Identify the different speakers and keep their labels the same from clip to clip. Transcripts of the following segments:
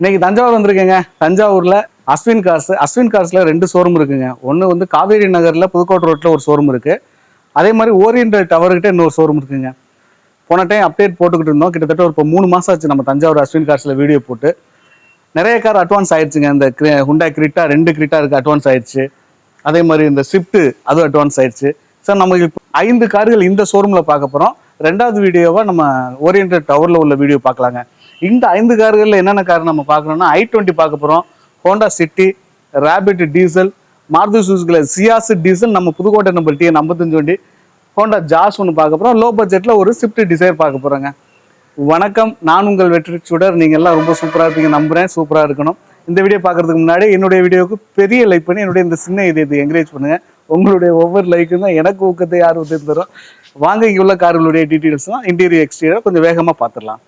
Speaker 1: இன்னைக்கு தஞ்சாவூர் வந்திருக்கேங்க. தஞ்சாவூர்ல அஸ்வின் கார்ஸ்ல 2 ஷோரூம் இருக்குங்க. ஒன்று வந்து காவேரி நகர்ல புதுக்கோட்டை ரோட்ல ஒரு ஷோரூம் இருக்கு. அதே மாதிரி ஓரியண்டல் டவர்கிட்ட இன்னொரு ஷோரூம் இருக்குங்க. போன டைம் அப்டேட் போட்டுக்கிட்டு இருந்தோம். கிட்டத்தட்ட ஒரு 3 மாசம் ஆச்சு நம்ம தஞ்சாவூர் அஸ்வின் கார்ஸ்ல வீடியோ போட்டு. நிறைய கார் அட்வான்ஸ் ஆயிடுச்சுங்க. இந்த ஹுண்டாய் கிரிட்டா 2 கிரிட்டா இருக்கு, அட்வான்ஸ் ஆயிடுச்சு. அதே மாதிரி இந்த ஸ்விஃப்ட் அதுவும் அட்வான்ஸ் ஆயிடுச்சு. சார் நம்ம 5 கார்கள் இந்த ஷோரூம்ல பார்க்க போறோம். 2வது வீடியோவா நம்ம ஓரியண்டல் டவர்ல உள்ள வீடியோ பார்க்கலாங்க. இந்த 5 கார்கள்ல என்னென்ன கார் நம்ம பார்க்கணும்னா i20 பார்க்க போறோம், Honda City, Rapid diesel, Maruti Suzuki Ciaz diesel, நம்ம புதுக்கோட்டை நம்பர் TN 55 வண்டி, ஹோண்டா ஜாஸ் ஒன்று பார்க்க போறோம். லோ பட்ஜெட்ல ஒரு ஸ்விஃப்ட் டிசைர் பார்க்க போறோங்க. வணக்கம், நான் உங்கள் வெற்றி சுடர். நீங்க எல்லாம் ரொம்ப சூப்பரா இருப்பீங்க நம்புறேன். சூப்பரா இருக்கணும். இந்த வீடியோ பார்க்கறதுக்கு முன்னாடி என்னுடைய வீடியோவுக்கு பெரிய லைக் பண்ணி என்னுடைய இந்த சின்ன இது என்கரேஜ் பண்ணுங்க. உங்களுடைய ஒவ்வொரு லைக்கும் தான் எனக்கு ஊக்கத்தை ஆர்வத்தை தரும். வாங்க, இங்கே உள்ள கார்களுடைய டீட்டெயில்ஸ் தான் இன்டீரியர் எக்ஸ்டீரியர் கொஞ்சம் வேகமாக பார்த்துடலாம்.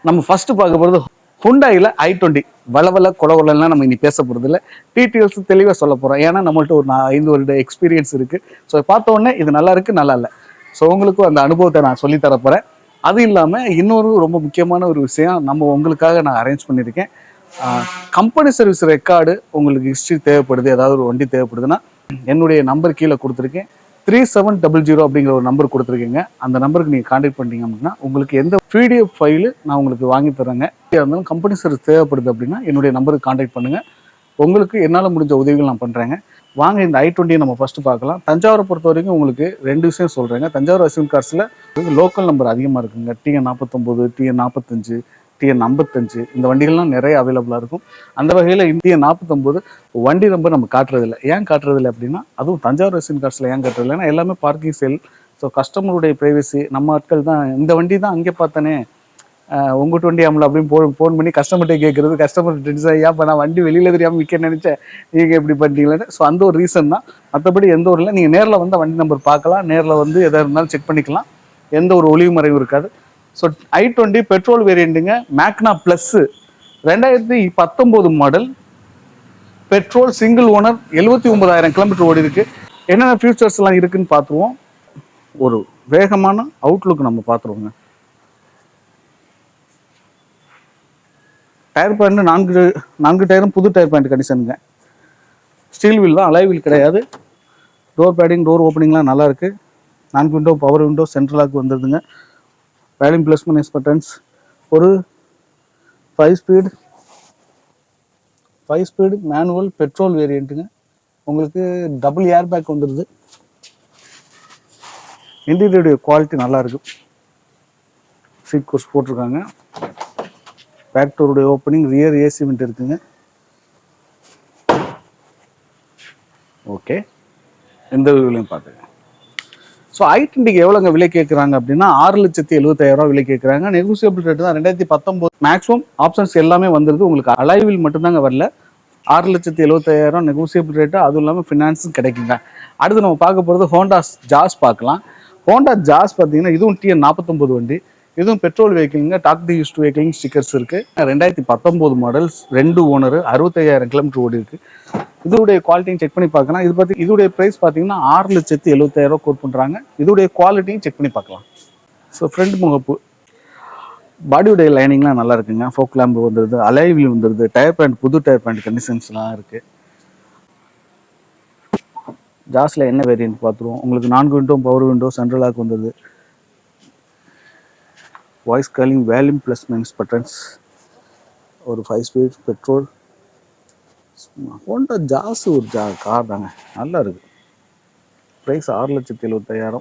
Speaker 1: நம்ம ஃபர்ஸ்ட் பார்க்க போகிறது ஹுண்டாயில் i20. வளவல கொலவலாம் நம்ம இனி பேச போகிறது இல்லை. டீட்டெயில்ஸ் தெளிவாக சொல்ல போகிறோம். ஏன்னா நம்மள்ட்ட ஒரு 5 வருட எக்ஸ்பீரியன்ஸ் இருக்குது. ஸோ பார்த்த உடனே இது நல்லா இருக்குது, நல்லா இல்லை. ஸோ உங்களுக்கும் அந்த அனுபவத்தை நான் சொல்லித்தர போகிறேன். அது இல்லாமல் இன்னொரு ரொம்ப முக்கியமான ஒரு விஷயம் நம்ம உங்களுக்காக நான் அரேஞ்ச் பண்ணியிருக்கேன். கம்பெனி சர்வீஸ் ரெக்கார்டு உங்களுக்கு ஹிஸ்ட்ரி தேவைப்படுது, ஏதாவது ஒரு வண்டி தேவைப்படுதுன்னா என்னுடைய நம்பர் கீழே கொடுத்துருக்கேன். 3700 அப்படிங்கிற ஒரு நம்பர் கொடுத்துருக்கீங்க. அந்த நம்பருக்கு நீங்கள் கான்டாக்ட் பண்ணிட்டீங்க அப்படின்னா உங்களுக்கு எந்த PDF ஃபைலு நான் உங்களுக்கு வாங்கி தரேங்க. இருந்தாலும் கம்பெனி சர்வீஸ் தேவைப்படுது அப்படின்னா என்னுடைய நம்பருக்கு கான்டாக்ட் பண்ணுங்கள். உங்களுக்கு என்னால் முடிஞ்ச உதவிகள் நான் பண்ணுறேங்க. வாங்க, இந்த i20 நம்ம ஃபஸ்ட்டு பார்க்கலாம். தஞ்சாவூரை பொறுத்த வரைக்கும் உங்களுக்கு 2 விஷயம் சொல்கிறேங்க. தஞ்சாவூர் அஸ்வின் கார்ஸில் லோக்கல் நம்பர் அதிகமாக இருக்குங்க. TN 49, TN 45, TN 55 இந்த வண்டிகள்லாம் நிறைய அவைலபிளாக இருக்கும். அந்த வகையில் TN 49 வண்டி நம்பர் நம்ம காட்டுறதில்லை. ஏன் காட்டுறதில்லை அப்படின்னா, அதுவும் தஞ்சாவூர் அஸ்வின் கார்ஸில் ஏன் காட்டுறதில்லை, ஏன்னா எல்லாமே பார்க்கிங் செல். ஸோ கஸ்டமருடைய ப்ரைவசி, நம்ம ஆட்கள் தான் இந்த வண்டி தான் அங்கே பார்த்தனே உங்கள்கிட்ட வண்டி ஆமல அப்படின்னு ஃபோன் பண்ணி கஸ்டமர்கிட்ட கேட்குறது. கஸ்டமர் டென்ஷன் ஆகி, இப்போ நான் வண்டி வெளியில் தெரியாமல் விற்க நினச்சேன், நீங்கள் எப்படி பண்ணிட்டீங்களேன்னு. ஸோ அந்த ஒரு ரீசன் தான். மற்றபடி எந்த ஒரு இல்லை. நீங்கள் நேரில் வந்து வண்டி நம்பர் பார்க்கலாம், நேரில் வந்து எதாக இருந்தாலும் செக் பண்ணிக்கலாம். எந்த ஒரு ஒளிவு மறைவும் இருக்காது. ஸோ i20 பெட்ரோல் வேரியண்ட்டுங்க. Magna plus 2019 model, petrol, single owner, 79,000 kilometre ஓடி இருக்கு. என்னென்ன ஃபியூச்சர்ஸ் எல்லாம் இருக்குன்னு பார்த்துருவோம். ஒரு வேகமான அவுட்லுக் நம்ம பார்த்துருவோங்க. டயர் பாயிண்ட் 4 டயரும் புது டயர் பாயிண்ட் கண்டிஷனுங்க. ஸ்டீல் வீல் தான், அலாய் வீல் கிடையாது. டோர் பேடிங், டோர் ஓப்பனிங்லாம் நல்லா இருக்கு. 4 விண்டோ, பவர் விண்டோ, சென்ட்ரலாக்கு வந்துடுதுங்க. வேல்யூம் பிளேஸ்மெண்ட் பட்டன்ஸ், ஒரு 5 ஸ்பீடு மேனுவல் பெட்ரோல் வேரியண்ட்டுங்க. உங்களுக்கு டபுள் ஏர் பேக் வந்துடுது. இன்டீரியருடைய குவாலிட்டி நல்லா இருக்கு. சீட் கோர்ஸ் போட்டிருக்காங்க. பேக் டோருடைய ஓப்பனிங், ரியர் ஏசி வெண்ட் இருக்குங்க. ஓகே, எந்த விலையும் பார்த்துங்க. ஸோ i20க்கு எவ்வளோங்க விலை கேட்குறாங்க அப்படின்னா 6,70,000 விலை கேட்குறாங்க. நெகோசியபிள் ரேட்டு தான். 2019 மேக்ஸிமம் ஆப்ஷன்ஸ் எல்லாமே வந்துடுது. உங்களுக்கு அலைவில் மட்டும்தாங்க வரல. 6,70,000 நெகோசியபிள் ரேட்டு, அதுவும் இல்லாமல் ஃபினான்ஸும் கிடைக்குங்க. அடுத்து நம்ம பார்க்க போகிறது ஹோண்டா ஜாஸ் பார்க்கலாம். ஹோண்டா ஜாஸ் பார்த்தீங்கன்னா இதுவும் TN 49 வண்டி. இதுவும் பெட்ரோல் வெஹிக்கிள்ங்க. டாக் தி யூஸ்டு வெஹிக்கிள் ஸ்டிக்கர்ஸ் இருக்கு. 2019 மாடல்ஸ், 2 ஓனர், 65,000 கிலோமீட்டர் ஓடி இருக்கு. இதோடைய குவாலிட்டியும் செக் பண்ணி பார்க்கலாம். இதோடைய ப்ரைஸ் பார்த்தீங்கன்னா 6,70,000 கோட் பண்ணுறாங்க. இதோடைய குவாலிட்டியும் செக் பண்ணி பார்க்கலாம். ஸோ ஃப்ரண்ட் முகப்பு, பாடியுடைய லைனிங்லாம் நல்லா இருக்குங்க. ஃபோக் லேம்பு வந்துடுது, அலைவில் வந்துடுது, டயர் பேண்ட் புது டயர் பேண்ட் கண்டிஷன்ஸ்லாம் இருக்கு. ஜாஸ்ல என்ன வேரியன்ட் பார்த்துருவோம். உங்களுக்கு 4 விண்டோ, பவர் விண்டோ, சென்ட்ரலாக் வந்துடுது. வாய்ஸ் காலிங், வேல்யூம் பிளேஸ்மெண்ட் பட்டன்ஸ், ஒரு 5 ஸ்பீட் பெட்ரோல். ஹோண்டா ஜாஸ் ஒரு கார் தாங்க, நல்லா இருக்கு. ப்ரைஸ் 6,70,000.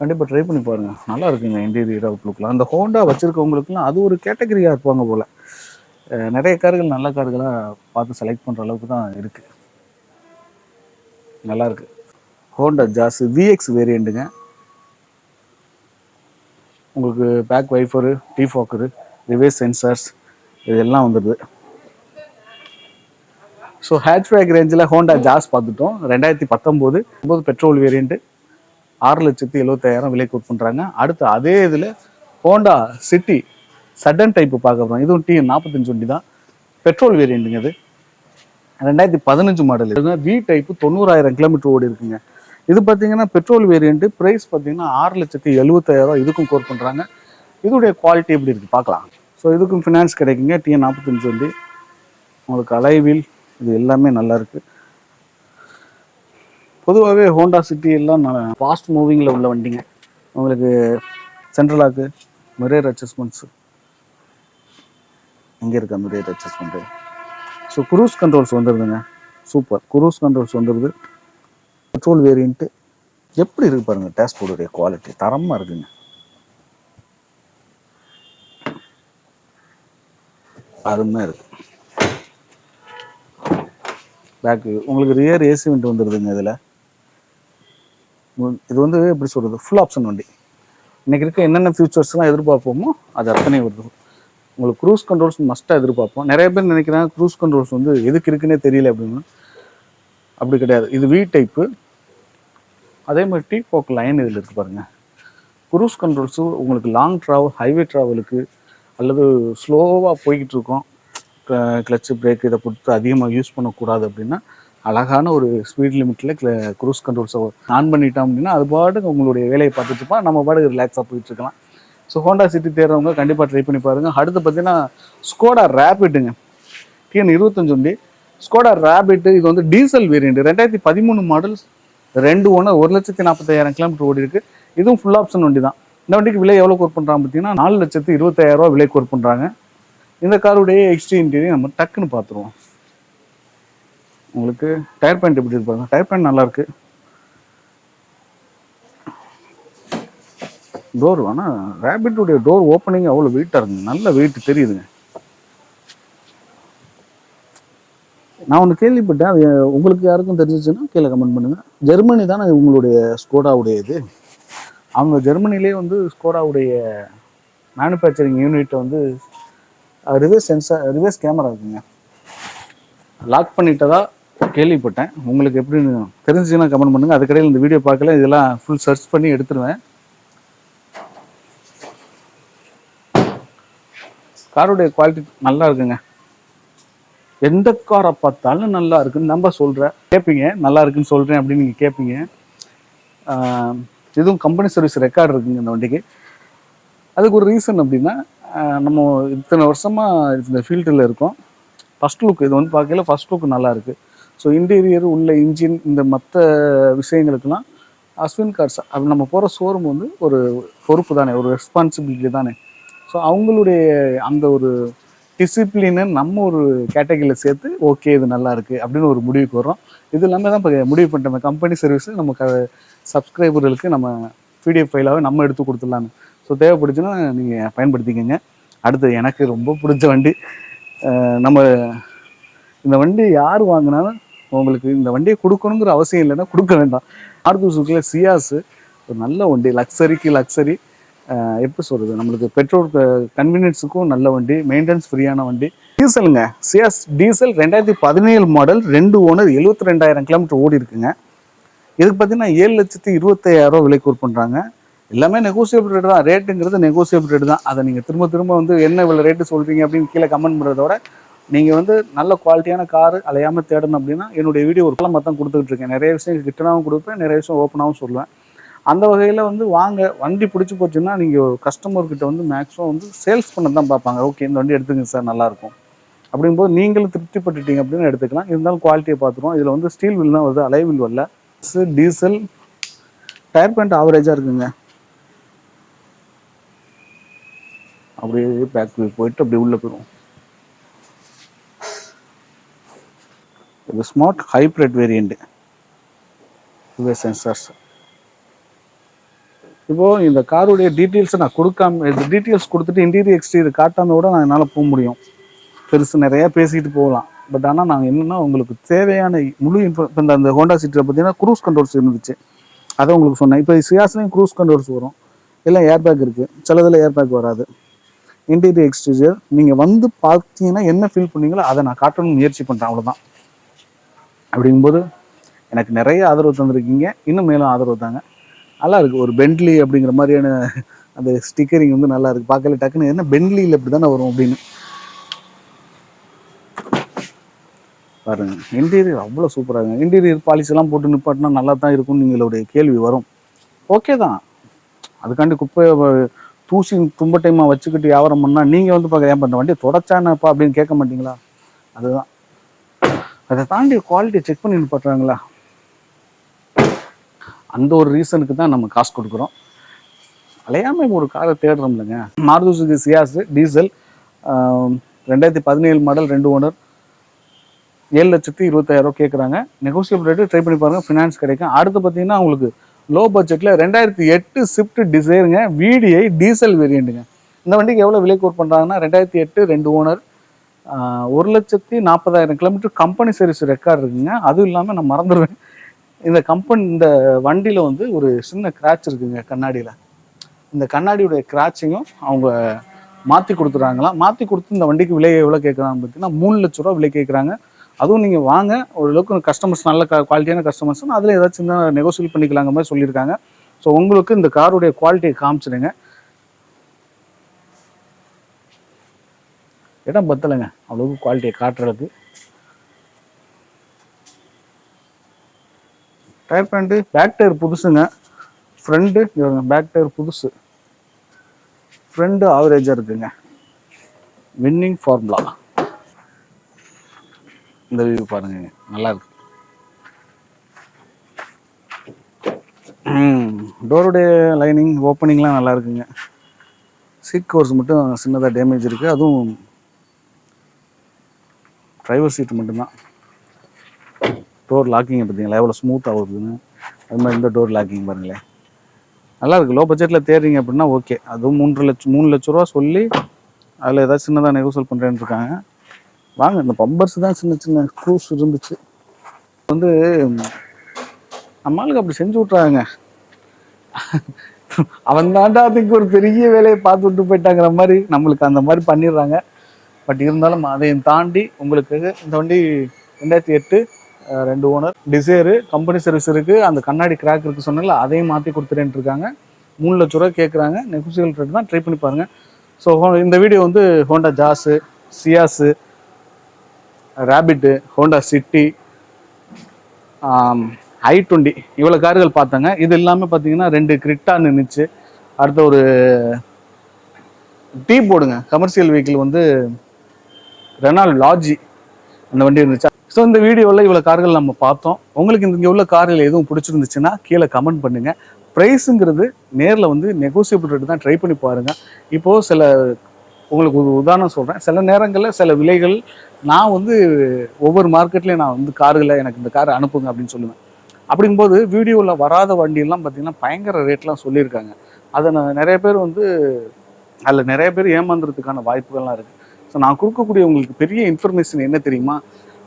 Speaker 1: கண்டிப்பாக ட்ரை பண்ணி பாருங்க, நல்லா இருக்குங்க. இன்டீரியர் அவுட்லுக்லாம் அந்த ஹோண்டா வச்சிருக்கவங்களுக்குலாம் அது ஒரு கேட்டகரியாக இருப்பாங்க போல. நிறைய கார்கள் நல்ல கார்களாக பார்த்து செலக்ட் பண்ணுற அளவுக்கு தான் இருக்கு. நல்லா இருக்கு. ஹோண்டா ஜாஸ் VX வேரியண்ட்டுங்க. உங்களுக்கு back wiper, defogger, reverse sensors இதெல்லாம் வந்துடுது. ஸோ ஹேட்ச்பேக் ரேஞ்சில் ஹோண்டா ஜாஸ் பார்த்துட்டோம். 2019 பெட்ரோல் வேரியண்ட்டு, 6,70,000 விலை கோட் பண்ணுறாங்க. அடுத்து அதே இதில் ஹோண்டா சிட்டி சடன் டைப்பு பார்க்க போகிறோம். இதுவும் TN 45 வண்டி தான், பெட்ரோல் வேரியண்ட்டுங்க. இது 2015 மாடல். V டைப்பு, 90,000 கிலோமீட்டர் ஓடி இருக்குங்க. இது பார்த்தீங்கன்னா பெட்ரோல் வேரியண்ட்டு. ப்ரைஸ் பார்த்தீங்கன்னா 6,70,000 இதுக்கும் கோட் பண்ணுறாங்க. இதோடைய குவாலிட்டி எப்படி இருக்குது பார்க்கலாம். ஸோ இதுக்கும் ஃபினான்ஸ் கிடைக்குங்க. டிஎன் 45 வண்டி உங்களுக்கு அலைவில் இது எல்லாமே நல்லாயிருக்கு. பொதுவாகவே ஹோண்டா சிட்டி எல்லாம் ஃபாஸ்ட் மூவிங்கில் உள்ள வண்டிங்க. உங்களுக்கு சென்ட்ரலாக்கு மிரர் அட்ஜஸ்ட்மெண்ட்ஸு எங்கே இருக்கா mirror adjustment. So cruise controls வந்துடுதுங்க. சூப்பர் குரூஸ் கண்ட்ரோல்ஸ் வந்துடுது. பெட்ரோல் வேரியண்ட்டு எப்படி இருக்கு பாருங்கள். டேஷ்போர்டுடைய குவாலிட்டி தரமாக இருக்குங்க. அருமையாக இருக்குது. பேக்கு உங்களுக்கு ரியர் ஏசி வெண்ட் வந்துடுதுங்க. இதில் இது வந்து எப்படி சொல்கிறது, ஃபுல் ஆப்ஷன் வண்டி. இன்றைக்கி இருக்க என்னென்ன ஃபியூச்சர்ஸ்லாம் எதிர்பார்ப்போமோ அது அத்தனை வருது. உங்களுக்கு க்ரூஸ் கண்ட்ரோல்ஸ் மஸ்ட்டாக எதிர்பார்ப்போம். நிறைய பேர் நினைக்கிறாங்க க்ரூஸ் கண்ட்ரோல்ஸ் வந்து எதுக்கு இருக்குன்னே தெரியல அப்படின்னு. அப்படி கிடையாது. இது வி டைப்பு. அதே மாதிரி டீ ஃபோக் லைன் இதில் இருக்குது பாருங்கள். க்ரூஸ் கண்ட்ரோல்ஸு உங்களுக்கு லாங் ட்ராவல், ஹைவே ட்ராவலுக்கு அல்லது ஸ்லோவாக போய்கிட்டு இருக்கோம், கிளச்சு பிரேக் இதை பொறுத்து அதிகமாக யூஸ் பண்ணக்கூடாது அப்படின்னா அழகான ஒரு ஸ்பீட் லிமிட்டில் க்ரூஸ் கண்ட்ரோல்ஸை ஆன் பண்ணிட்டோம் அப்படின்னா அது பாட்டுக்கு உங்களுடைய வேலையை பார்த்துட்டு இருப்போம். நம்ம பாட்டுக்கு ரிலாக்ஸாக போயிட்டுருக்கலாம். ஸோ ஹோண்டா சிட்டி தேர்றவங்க கண்டிப்பாக ட்ரை பண்ணி பாருங்கள். அடுத்து பார்த்தீங்கன்னா ஸ்கோடா ரேபிட்டுங்க. டிஎன் 25 வண்டி ஸ்கோடா ரேபிட்டு. இது வந்து diesel variant 2013 model. 2 owner 1,40,000 kilometre ஓடி இருக்குது. இதுவும் ஃபுல் ஆப்ஷன் வண்டி தான். இந்த வண்டிக்கு விலை எவ்வளோ கோட் பண்ணுறாங்க பார்த்தீங்கன்னா 4,25,000 விலை கோட் பண்ணுறாங்க. இந்த காருடைய எக்ஸ்ட்ரீ இன்டீரியர் நம்ம டக்குன்னு பார்த்துருவோம். உங்களுக்கு டயர் பேண்ட் எப்படி இருப்பாங்க. டயர் பேண்ட் நல்லாயிருக்கு. டோர் ஆனால் ரேபிட்டுடைய டோர் ஓப்பனிங் அவ்வளோ வெயிட்டாக இருக்குங்க. நல்ல வெயிட் தெரியுதுங்க. நான் ஒன்று கேள்விப்பட்டேன், அது உங்களுக்கு யாருக்கும் தெரிஞ்சிச்சுன்னா கீழே கமெண்ட் பண்ணுங்கள். ஜெர்மனி தானே உங்களுடைய ஸ்கோடாவுடைய இது. அவங்க ஜெர்மனிலே வந்து ஸ்கோடாவுடைய மேனுஃபேக்சரிங் யூனிட்டை வந்து ரிவர்ஸ் சென்சார், ரிவர்ஸ் கேமரா இருக்குங்க. லாக் பண்ணிட்டதா கேள்விப்பட்டேன். உங்களுக்கு எப்படின்னு தெரிஞ்சுன்னா கமெண்ட் பண்ணுங்கள். அதுக்கடையில் இந்த வீடியோ பார்க்கல, இதெல்லாம் ஃபுல் சர்ச் பண்ணி எடுத்துருவேன். காருடைய குவாலிட்டி நல்லா இருக்குங்க. எந்த காரை பார்த்தாலும் நல்லா இருக்குன்னு நம்ம சொல்கிறேன். கேட்பீங்க நல்லா இருக்குன்னு சொல்கிறேன் அப்படின்னு நீங்கள் கேட்பீங்க. இதுவும் கம்பெனி சர்வீஸ் ரெக்கார்டு இருக்குங்க இந்த வண்டிக்கு. அதுக்கு ஒரு ரீசன் அப்படின்னா நம்ம இத்தனை வருஷமாக இந்த ஃபீல்டில் இருக்கோம். ஃபஸ்ட் லுக் இது வந்து பார்க்கல ஃபஸ்ட் லுக் நல்லா இருக்குது. ஸோ இன்டீரியர் உள்ள இன்ஜின் இந்த மற்ற விஷயங்களுக்கெல்லாம் அஸ்வின் கார்ஸ் அப்படி நம்ம போகிற ஷோரூம் வந்து ஒரு பொறுப்பு தானே, ஒரு ரெஸ்பான்சிபிலிட்டி தானே. ஸோ அவங்களுடைய அந்த ஒரு டிசிப்ளினை நம்ம ஒரு கேட்டகரியில் சேர்த்து ஓகே இது நல்லா இருக்குது அப்படின்னு ஒரு முடிவுக்கு வரோம். இது இல்லாமல் தான் இப்போ முடிவு பண்ணிட்டோம் கம்பெனி சர்வீஸ் நம்ம சப்ஸ்கிரைபர்களுக்கு நம்ம பிடிஎஃப் ஃபைலாகவே நம்ம எடுத்து கொடுத்துடலான்னு. ஸோ தேவைப்படுச்சுன்னா நீங்கள் பயன்படுத்திக்கோங்க. அடுத்து எனக்கு ரொம்ப பிடிச்ச வண்டி, நம்ம இந்த வண்டி யார் வாங்கினாலும் உங்களுக்கு இந்த வண்டியை கொடுக்கணுங்கிற அவசியம் இல்லைன்னா கொடுக்க வேண்டாம். மாருதி சுசுகியில் சியாஸ் ஒரு நல்ல வண்டி, லக்ஸரிக்கு லக்ஸரி. எப்படி சொல்கிறது, நம்மளுக்கு பெட்ரோல் கன்வீனியன்ஸுக்கும் நல்ல வண்டி, மெயின்டெனன்ஸ் ஃப்ரீயான வண்டி. டீசலுங்க, Ciaz diesel 2017 model, 2 owner 72,000 kilometre ஓடி இருக்குங்க. இதுக்கு பார்த்தீங்கன்னா 7,25,000 விலை கோட் பண்ணுறாங்க. எல்லாமே நெகோசியபிள் ரேட்டு தான். ரேட்டுங்கிறது நெகோசியபிள் ரேட்டு தான். அதை நீங்கள் திரும்ப வந்து என்ன இவ்வளோ ரேட்டு சொல்கிறீங்க அப்படின்னு கீழே கமெண்ட் பண்ணுறதோட நீங்கள் வந்து நல்ல குவாலிட்டியான காரு அலையாமல் தேடணும் அப்படின்னா என்னுடைய வீடியோ ஒரு காலமாக தான் கொடுத்துக்கிட்டு இருக்கேன். நிறைய விஷயம் கிட்டனாகவும் கொடுப்பேன், நிறைய விஷயம் ஓப்பனாகவும் சொல்லுவேன். அந்த வகையில் வந்து வாங்க, வண்டி பிடிச்சி போச்சுன்னா நீங்கள் கஸ்டமர்கிட்ட வந்து மேக்ஸிமம் வந்து சேல்ஸ் பண்ண தான் பார்ப்பாங்க. ஓகே இந்த வண்டி எடுத்துங்க சார் நல்லாயிருக்கும் அப்படிங்கும்போது நீங்களும் திருப்திப்பட்டுட்டீங்க அப்படின்னு எடுத்துக்கலாம். இருந்தாலும் குவாலிட்டியை பார்த்துருவோம். இதில் வந்து ஸ்டீல் வில் தான் வருது, அலை வில் வரல. டீசல் டயர் பேண்ட் ஆவரேஜாக இருக்குங்க. அப்படியே பேக் போயிட்டு அப்படியே உள்ளே போயிடுவோம். இது ஸ்மார்ட் ஹைப்ரிட் வேரியண்ட் சென்சார்ஸ். இப்போது இந்த காருடைய டீட்டெயில்ஸை நான் கொடுக்காம, இந்த டீட்டெயில்ஸ் கொடுத்துட்டு இன்டீரியர் எக்ஸ்டீரியர் காட்டாமல் கூட நான் என்னால் போக முடியும். பெருசு நிறையா பேசிக்கிட்டு போகலாம். பட் ஆனால் நாங்கள் என்னென்னா உங்களுக்கு தேவையான முழு இப்போ இந்த ஹோண்டா சிட்டியில் பார்த்தீங்கன்னா க்ரூஸ் கண்ட்ரோல்ஸ் இருந்துச்சு, அதை உங்களுக்கு சொன்னேன். இப்போ சியாஸ்லையும் க்ரூஸ் கண்ட்ரோல்ஸ் வரும், எல்லாம் ஏர் பேக் இருக்குது, சிலதில் ஏர் பேக் வராது. இன்டீரியர் எக்ஸ்டீரியர் நீங்கள் வந்து பார்த்தீங்கன்னா என்ன ஃபீல் பண்ணீங்களோ அதை நான் காட்டணும்னு முயற்சி பண்ணுறேன், அவ்வளோதான். அப்படிங்கும்போது எனக்கு நிறைய ஆதரவு தந்திருக்கீங்க, இன்னும் மேலும் ஆதரவு தாங்க. நல்லா இருக்குது. ஒரு பென்ட்லி அப்படிங்கிற மாதிரியான அந்த ஸ்டிக்கரிங் வந்து நல்லா இருக்குது. பார்க்கல டக்குன்னு என்ன பென்ட்லியில் இப்படி தானே வரும் அப்படின்னு பாருங்க. இன்டீரியர் அவ்வளோ சூப்பராக, இன்டீரியர் பாலிஷெல்லாம் போட்டு நிப்பாட்டினா நல்லா தான் இருக்கும்னு நீங்களுடைய கேள்வி வரும். ஓகே தான், அதுக்காண்டி குப்பையை தூசி தும்பட்டையமாக வச்சுக்கிட்டு வியாபாரம் பண்ணால் நீங்கள் வந்து பார்க்க ஏன் பண்ணுற வண்டி தொடச்சானப்பா அப்படின்னு கேட்க மாட்டீங்களா? அதுதான். அதை தாண்டி குவாலிட்டி செக் பண்ணி பண்ணுறாங்களா, அந்த ஒரு ரீசனுக்கு தான் நம்ம காசு கொடுக்குறோம். அலையாமல் ஒரு காரை தேடுறோம் இல்லைங்க. Maruti Suzuki Ciaz diesel 2017 model 2 owner 7,25,000 கேட்குறாங்க. நெகோசியபிள் ரேட்டு ட்ரை பண்ணி பாருங்கள், ஃபினான்ஸ் கிடைக்கும். அடுத்து பார்த்தீங்கன்னா உங்களுக்கு லோ பட்ஜெட்டில் 2008 ஸ்விஃப்ட் டிசைருங்க, VDI டீசல் வேரியண்ட்டுங்க. இந்த வண்டிக்கு எவ்வளோ விலை கோட் பண்ணுறாங்கன்னா 2008 2 owner 1,40,000 kilometre company service record இருக்குங்க. அதுவும் இல்லாமல் நான் மறந்துடுவேன், இந்த வண்டியில் வந்து ஒரு சின்ன கிராச் இருக்குங்க கண்ணாடியில். இந்த கண்ணாடியுடைய கிராச்சையும் அவங்க மாற்றி கொடுத்துட்றாங்களாம். மாற்றி கொடுத்து இந்த வண்டிக்கு விலை எவ்வளோ கேட்குறாங்க பார்த்தீங்கன்னா 3 லட்ச ரூபா விலை கேட்குறாங்க. அதுவும் நீங்கள் வாங்க, ஓரளவுக்கு கஸ்டமர்ஸ் நல்ல குவாலிட்டியான கஸ்டமர்ஸ்னால் அதில் ஏதாச்சும் சின்ன நெகோசியேட் பண்ணிக்கலாங்க மாதிரி சொல்லியிருக்காங்க. ஸோ உங்களுக்கு இந்த காருடைய குவாலிட்டியை காமிச்சிடுங்க. இடம் பத்தலைங்க அவ்வளோக்கு குவாலிட்டியை காட்டுறதுக்கு. டயர் பேண்ட்டு பேக் டயர் புதுசுங்க. ஃப்ரண்ட்டு பேக் டயர் புதுசு, ஃப்ரண்ட் ஆவரேஜாக இருக்குங்க. Winning formula. இந்த வியூ பாருங்க, நல்லா இருக்கு. டோருடைய லைனிங் ஓப்பனிங்லாம் நல்லா இருக்குங்க. சீட் கவர்ஸ் மட்டும் சின்னதாக டேமேஜ் இருக்குது, அதுவும் டிரைவர் சீட்டு மட்டும்தான். டோர் லாக்கிங்கை பார்த்தீங்களா எவ்வளோ ஸ்மூத்தாக வருதுன்னு. அது மாதிரி இந்த டோர் லாக்கிங் பாருங்களேன், நல்லா இருக்குது. லோ பட்ஜெட்டில் தேடுறீங்க அப்படின்னா ஓகே. அதுவும் 3 லட்ச ரூபா சொல்லி அதில் ஏதாவது சின்னதாக நெகோசியேட் பண்ணுறேன்னு இருக்காங்க. வாங்க, இந்த பம்பர்ஸ் தான் சின்ன சின்ன ஸ்க்ரூஸ் இருந்துச்சு. வந்து நம்மளுக்கு அப்படி செஞ்சு விட்றாங்க. அவன் தாண்டா அதுக்கு ஒரு பெரிய வேலையை பார்த்து விட்டு போயிட்டாங்கிற மாதிரி நம்மளுக்கு அந்த மாதிரி பண்ணிடுறாங்க. பட் இருந்தாலும் அதையும் தாண்டி உங்களுக்கு இந்த வண்டி 2008 2 ஓனர் டிசைரு கம்பெனி சர்வீஸ் இருக்குது. அந்த கண்ணாடி கிராக் இருக்குது சொன்னால அதையும் மாற்றி கொடுத்துட்டேன்ட்டு இருக்காங்க. 3 லட்ச ரூபா கேட்குறாங்க. நெகோசியபிள் ரேட் தான், ட்ரை பண்ணி பாருங்கள். ஸோ இந்த வீடியோ வந்து Honda Jazz, Ciaz, Rapid, Honda City, i20 இவ்வளோ கார்கள் பார்த்தாங்க. இது இல்லாமல் பார்த்தீங்கன்னா 2 கிரிட்டா நின்றுச்சு. அடுத்த ஒரு டீ போர்டுங்க கமர்ஷியல் வெஹிக்கிள் வந்து ரெனால்ட் லாஜி அந்த வண்டி இருந்துச்சு. ஸோ இந்த வீடியோவில் இவ்வளோ கார்கள் நம்ம பார்த்தோம். உங்களுக்கு இங்கே உள்ள கார்கள் எதுவும் பிடிச்சிருந்துச்சுன்னா கீழே கமெண்ட் பண்ணுங்கள். ப்ரைஸுங்கிறது நேரில் வந்து நெகோசியபிள் ரேட்டு தான், ட்ரை பண்ணி பாருங்கள். இப்போது சில உங்களுக்கு ஒரு உதாரணம் சொல்கிறேன். சில நேரங்களில் சில விலைகள் நான் வந்து ஒவ்வொரு மார்க்கெட்லேயும் நான் வந்து கார்களை எனக்கு இந்த காரை அனுப்புங்க அப்படின்னு சொல்லுவேன். அப்படிங்கும்போது வீடியோவில் வராத வண்டியெல்லாம் பார்த்திங்கன்னா பயங்கர ரேட்லாம் சொல்லியிருக்காங்க. அதை நிறைய பேர் வந்து அதில் நிறைய பேர் ஏமாந்துறதுக்கான வாய்ப்புகள்லாம் இருக்குது. ஸோ நான் கொடுக்கக்கூடிய உங்களுக்கு பெரிய இன்ஃபர்மேஷன் என்ன தெரியுமா,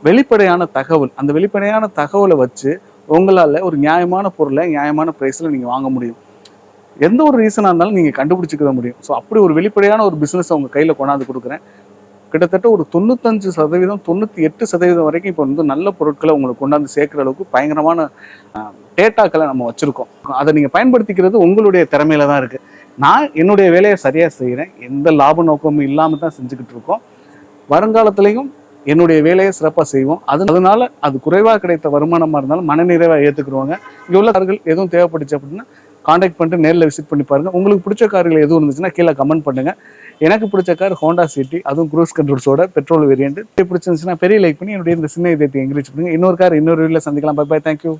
Speaker 1: வெளிப்படையான தகவல். அந்த வெளிப்படையான தகவலை வச்சு உங்களால் ஒரு நியாயமான பொருளை நியாயமான ப்ரைஸில் நீங்கள் வாங்க முடியும். எந்த ஒரு ரீசனாக இருந்தாலும் நீங்கள் கண்டுபிடிச்சிக்க முடியும். ஸோ அப்படி ஒரு வெளிப்படையான ஒரு பிஸ்னஸ் உங்கள் கையில் கொண்டாந்து கொடுக்குறேன். கிட்டத்தட்ட ஒரு 95% 98% வரைக்கும் இப்போ வந்து நல்ல பொருட்களை உங்களுக்கு கொண்டாந்து சேர்க்குற அளவுக்கு பயங்கரமான டேட்டாக்களை நம்ம வச்சுருக்கோம். அதை நீங்கள் பயன்படுத்திக்கிறது உங்களுடைய திறமையில தான் இருக்குது. நான் என்னுடைய வேலையை சரியாக செய்கிறேன், எந்த லாப நோக்கமும் இல்லாமல் தான் செஞ்சுக்கிட்டு இருக்கோம். வருங்காலத்துலேயும் என்னுடைய வேலையை சிறப்பாக செய்வோம். அதனால அது குறைவாக கிடைத்த வருமானமாக இருந்தாலும் மனநிறைவாக ஏற்றுக்குருவாங்க. இங்கே உள்ள கார்கள் எதுவும் தேவைப்பட்டுச்சு அப்படின்னா காண்டாக்ட் பண்ணிட்டு நேரில் விசிட் பண்ணி பாருங்கள். உங்களுக்கு பிடிச்ச கார்கள் எதுவும் இருந்துச்சுன்னா கீழே கமெண்ட் பண்ணுங்கள். எனக்கு பிடிச்ச கார் ஹோண்டா சிட்டி, அதுவும் க்ரூஸ் கண்ட்ரோல்ஸோட பெட்ரோல் வேரியண்ட். பிடிச்சிருந்துச்சுன்னா பெரிய லைக் பண்ணி என்னுடைய இந்த சின்ன இதயத்தை என்கரேஜ் பண்ணுங்கள். இன்னொரு கார் இன்னொரு வீடியோவில் சந்திக்கலாம். Bye bye, thank you.